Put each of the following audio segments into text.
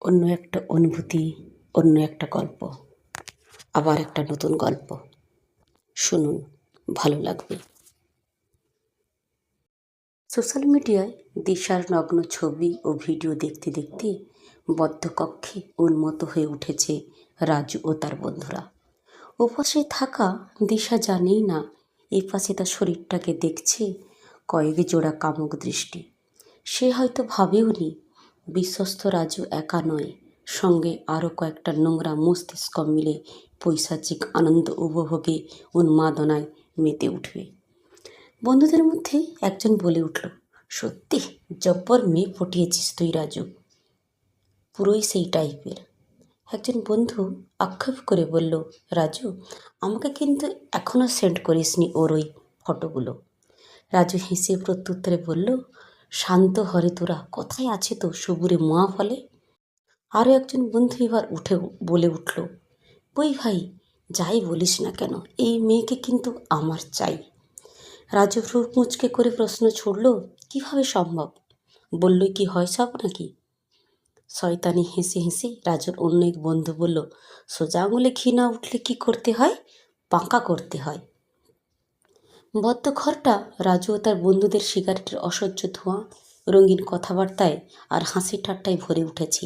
অন্য একটা অনুভূতি, অন্য একটা গল্প, আবার একটা নতুন গল্প। শুনুন, ভালো লাগবে। সোশ্যাল মিডিয়ায় দিশার নগ্ন ছবি ও ভিডিও দেখতে দেখতে বদ্ধ কক্ষে উন্মত্ত হয়ে উঠেছে রাজু ও তার বন্ধুরা। ওপাশে থাকা দিশা জানেই না এই পাশে তার শরীরটাকে দেখছে কয়েক জোড়া কামুক দৃষ্টি। সে হয়তো ভাবেওনি বিশ্বস্ত রাজু একা নয়, সঙ্গে আরও কয়েকটা নোংরা মস্তিষ্ক মিলে পৈশাচিক আনন্দ উপভোগে উন্মাদনায় মেতে উঠবে। বন্ধুদের মধ্যে একজন বলে উঠল, সত্যি জব্বর মেয়ে পটিয়েছিস তুই রাজু, পুরোই সেই টাইপের। একজন বন্ধু আক্ষেপ করে বলল, রাজু আমাকে কিন্তু এখনও সেন্ড করিসনি ওর ওই ফটোগুলো। রাজু হেসে প্রত্যুত্তরে বলল, শান্ত হরে তোরা, কোথায় আছে তো সবুরে মোয়া ফলে। আরও একজন বন্ধু এবার উঠে বলে উঠল, ওই ভাই যাই বলিস না কেন, এই মেয়েকে কিন্তু আমার চাই। রাজু ভ্রু মুচকে করে প্রশ্ন ছুড়ল, কিভাবে সম্ভব? বললই কি হয় সব নাকি? শয়তানি হেসে হেসে রাজুর অন্য এক বন্ধু বলল, সোজা আঙুলে ঘি না উঠলে কি করতে হয়? পাকা করতে হয়। বদ্ধ ঘরটা রাজু ও তার বন্ধুদের সিগারেটের অসহ্য ধোঁয়া, রঙিন কথাবার্তায় আর হাসি ঠাট্টায় ভরে উঠেছে।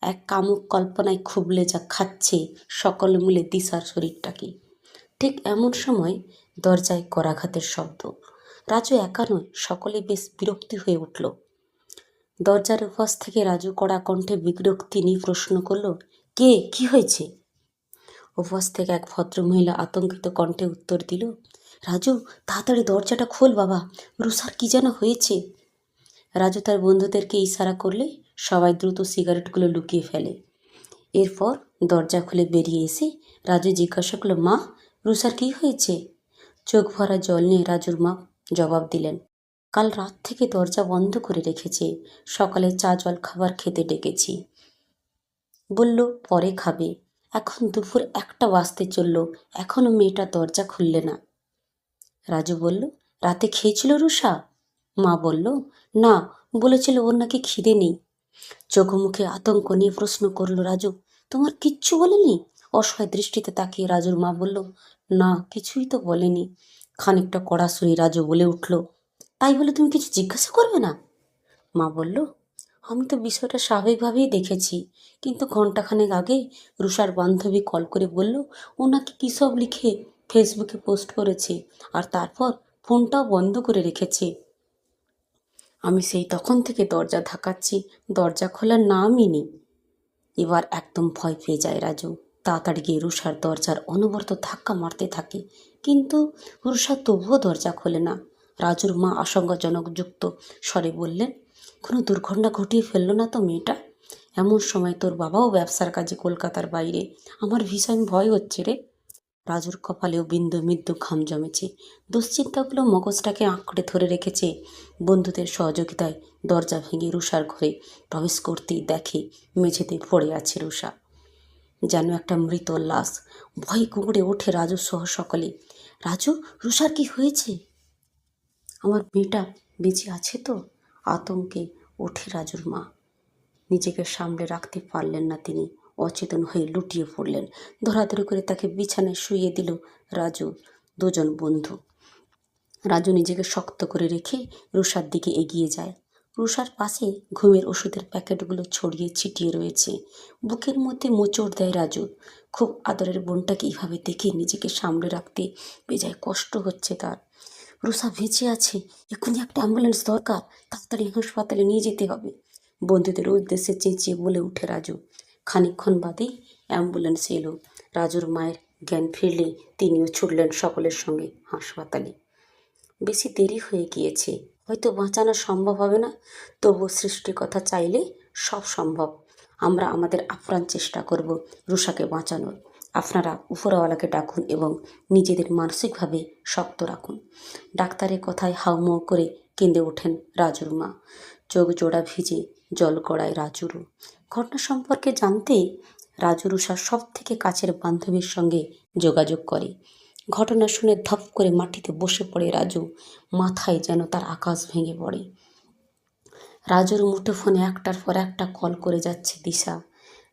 এক কামুক কল্পনায় খুবলে যা খাচ্ছে সকলে মিলে দিশার শরীরটাকে। ঠিক এমন সময় দরজায় করাঘাতের শব্দ। রাজু একা নয়, সকলে বেশ বিরক্তি হয়ে উঠল। দরজার উপাস থেকে রাজু কড়া কণ্ঠে বিরক্তি নিয়ে প্রশ্ন করল, কে, কি হয়েছে? উপবাস থেকে এক ভদ্রমহিলা আতঙ্কিত কণ্ঠে উত্তর দিল, রাজু তাড়াতাড়ি দরজাটা খোল বাবা, রুষার কি যেন হয়েছে। রাজু তার বন্ধুদেরকে ইশারা করলে সবাই দ্রুত সিগারেটগুলো লুকিয়ে ফেলে। এরপর দরজা খুলে বেরিয়ে এসে রাজু জিজ্ঞাসা করল, মা রুষার কি হয়েছে? চোখ ভরা জল নিয়ে রাজুর মা জবাব দিলেন, কাল রাত থেকে দরজা বন্ধ করে রেখেছে, সকালে চা জল খাবার খেতে ডেকেছি, বলল পরে খাবে। এখন দুপুর 1টা বাজতে চলল, এখনও মেয়েটা দরজা খুললে না। রাজু বলল, রাতে খেয়েছিল রুষা? মা বলল, না, বলেছিল ওর নাকি খিদে নেই। চোখ মুখে আতঙ্ক নিয়ে প্রশ্ন করল রাজু, তোমার কিচ্ছু বলেনি? অসহায় দৃষ্টিতে তাকিয়ে রাজুর মা বলল, না কিছুই তো বলেনি। খানিকটা কড়া সুরে রাজু বলে উঠল, তাই বলে তুমি কিছু জিজ্ঞাসা করবে না? মা বলল, আমি তো বিষয়টা স্বাভাবিকভাবেই দেখেছি, কিন্তু ঘন্টাখানেক আগে রুষার বান্ধবী কল করে বলল ও নাকি কী সব লিখে ফেসবুকে পোস্ট করেছে, আর তারপর ফোনটাও বন্ধ করে রেখেছে। আমি সেই তখন থেকে দরজা ধাকাচ্ছি, দরজা খোলার নামই নেই। এবার একদম ভয় পেয়ে যায় রাজু। তাড়াতাড়ি গিয়ে রুষার দরজার অনবরত ধাক্কা মারতে থাকে, কিন্তু রুষা তবুও দরজা খোলে না। রাজুর মা আশঙ্কাজনক যুক্ত স্বরে বললেন, কোনো দুর্ঘটনা ঘটিয়ে ফেললো না তো মেয়েটা? এমন সময় তোর বাবাও ব্যবসার কাজে কলকাতার বাইরে, আমার ভীষণ ভয় হচ্ছে রে। রাজুর কপালেও বিন্দু মৃত্যু ঘাম জমেছে। দুশ্চিন্তাগুলো মগজটাকে আঁকড়ে ধরে রেখেছে। বন্ধুদের সহযোগিতায় দরজা ভেঙে রুষার ঘরে প্রবেশ করতেই দেখে মেঝেতে পড়ে আছে রুষা, যেন একটা মৃত লাশ। ভয়ে কুঁকড়ে ওঠে রাজু সহ সকলে। রাজু, রুষার কি হয়েছে? আমার মেয়েটা বেঁচে আছে তো? আতঙ্কে ওঠে রাজুর মা। নিজেকে সামলে রাখতে পারলেন না তিনি, অচেতন হয়ে লুটিয়ে পড়লেন। ধরাধরি করে তাকে বিছানায় শুইয়ে দিল রাজু দুজন বন্ধু। রাজু নিজেকে শক্ত করে রেখে রুষার দিকে এগিয়ে যায়। রুষার পাশে ঘুমের ওষুধের প্যাকেটগুলো ছড়িয়ে ছিটিয়ে রয়েছে। বুকের মধ্যে মোচড় দেয় রাজু। খুব আদরের বোনটাকে এইভাবে দেখে নিজেকে সামলে রাখতে বেজায় কষ্ট হচ্ছে তার। রুষা বেঁচে আছে, এক্ষুনি একটা অ্যাম্বুলেন্স দরকার, তাড়াতাড়ি হাসপাতালে নিয়ে যেতে হবে, বন্ধুদের উদ্দেশ্যে চেঁচিয়ে বলে উঠে রাজু। খানিকক্ষণ বাদেই অ্যাম্বুলেন্স এলো। রাজুর মায়ের জ্ঞান ফিরলে তিনিও ছুটলেন সকলের সঙ্গে হাসপাতালে। বেশি দেরি হয়ে গিয়েছে, হয়তো বাঁচানো সম্ভব হবে না, তবু সৃষ্টির কথা চাইলে সব সম্ভব। আমরা আমাদের আপ্রাণ চেষ্টা করব রুষাকে বাঁচানোর। আপনারা উপরওয়ালাকে ডাকুন এবং নিজেদের মানসিকভাবে শক্ত রাখুন। ডাক্তারের কথায় হাউমাউ করে কেঁদে ওঠেন রাজুর মা। চোখ জোড়া ভিজে জল গড়ায় রাজুরও। ঘটনা সম্পর্কে জানতে রাজু রুষার সব থেকে কাছের বান্ধবীর সঙ্গে যোগাযোগ করে। ঘটনা শুনে ধপ করে মাটিতে বসে পড়ে রাজু। মাথায় যেন তার আকাশ ভেঙে পড়ে। রাজুর মুঠোফোনে একটার পর একটা কল করে যাচ্ছে দিশা।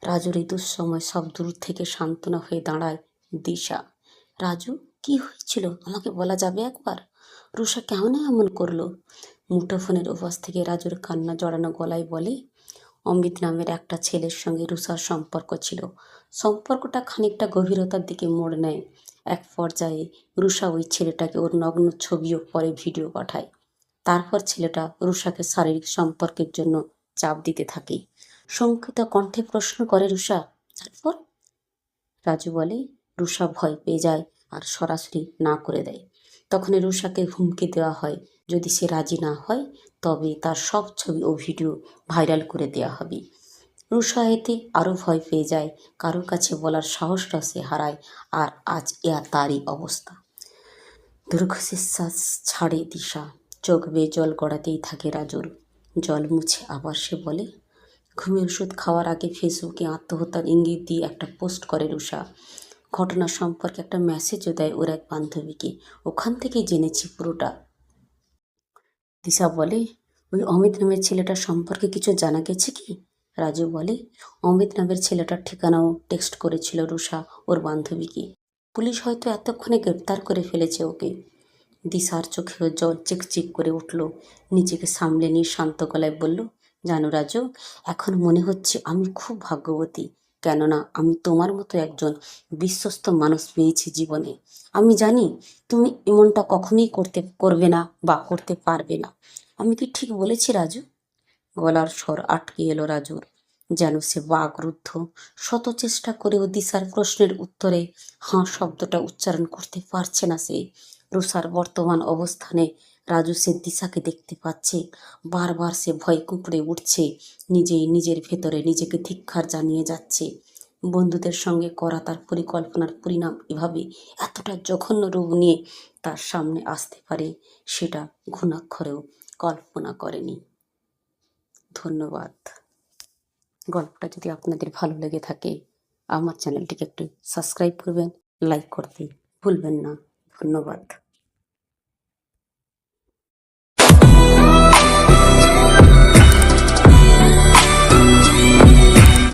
রাজুর এই দুঃসময় সব দূর থেকে সান্ত্বনা হয়ে দাঁড়ায় দিশা। রাজু, কি হয়েছিল আমাকে বলা যাবে একবার? রুষা কেমন এমন করলো? মুঠোফোনের ওপাশ থেকে রাজুর কান্না জড়ানো গলায় বলে, অমিত নামের একটা ছেলের সঙ্গে রুষার সম্পর্ক ছিল। সম্পর্কটা খানিকটা গভীরতার দিকে মোড় নেয়। এক পর্যায়ে রুষা ওই ছেলেটাকে ওর নগ্ন ছবিও পরে ভিডিও পাঠায়। তারপর ছেলেটা রুষাকে শারীরিক সম্পর্কের জন্য চাপ দিতে থাকে। শঙ্কিত কণ্ঠে প্রশ্ন করে রুষা, তারপর? রাজু বলে, রুষা ভয় পেয়ে যায় আর সরাসরি না করে দেয়। তখন রুষাকে হুমকি দেওয়া হয়, যদি সে রাজি না হয় তবে তার সব ছবি ও ভিডিও ভাইরাল করে দেওয়া হবে। রুষা এতে আরও ভয় পেয়ে যায়, কারোর কাছে বলার সাহসটা সে হারায়। আর আজ তারই অবস্থা। দীর্ঘশ্বাস ছাড়ে দিশা, চোখ বেয়ে জল গড়াতেই থাকে রাজুর। জল মুছে আবার সে বলে, ঘুমের ওষুধ খাওয়ার আগে ফেসবুকে আত্মহত্যার ইঙ্গিত দিয়ে একটা পোস্ট করে রুষা। ঘটনা সম্পর্কে একটা মেসেজও দেয় ওর এক বান্ধবীকে। ওখান থেকেই জেনেছি পুরোটা। দিশা বলে, ওই অমিত নামের ছেলেটার সম্পর্কে কিছু জানা গেছে কি? রাজু বলে, অমিত নামের ছেলেটার ঠিকানাও টেক্সট করেছিল রুষা ওর বান্ধবীকে। পুলিশ হয়তো এতক্ষণে গ্রেপ্তার করে ফেলেছে ওকে। দিশার চোখেও জল চিকচিক করে উঠল। নিজেকে সামলে নিয়ে শান্ত গলায় বলল, জানো রাজু, এখন মনে হচ্ছে আমি খুব ভাগ্যবতী। কেননা আমি তোমার মতো একজন বিশ্বস্ত মানুষ পেয়েছি জীবনে। আমি জানি তুমি এমনটা কখনোই করবে না বা করতে পারবে না। আমি কি ঠিক বলেছি রাজু? গলার স্বর আটকে এলো রাজুর, যেন সে বাকরুদ্ধ। শত চেষ্টা করেও দিশার প্রশ্নের উত্তরে হাঁ শব্দটা উচ্চারণ করতে পারছে না সে। রুষার বর্তমান অবস্থানে রাজু সে দিশাকে দেখতে পাচ্ছে। বারবার সে ভয় কুঁকড়ে উঠছে। নিজেই নিজের ভেতরে নিজেকে ধিক্কার জানিয়ে যাচ্ছে। বন্ধুদের সঙ্গে করা তার পরিকল্পনার পরিণাম এভাবে এতটা জঘন্য রূপ নিয়ে তার সামনে আসতে পারে, সেটা ঘুণাক্ষরেও কল্পনা করেনি। ধন্যবাদ। গল্পটা যদি আপনাদের ভালো লেগে থাকে আমার চ্যানেলটিকে একটু সাবস্ক্রাইব করবেন, লাইক করতে ভুলবেন না। ধন্যবাদ।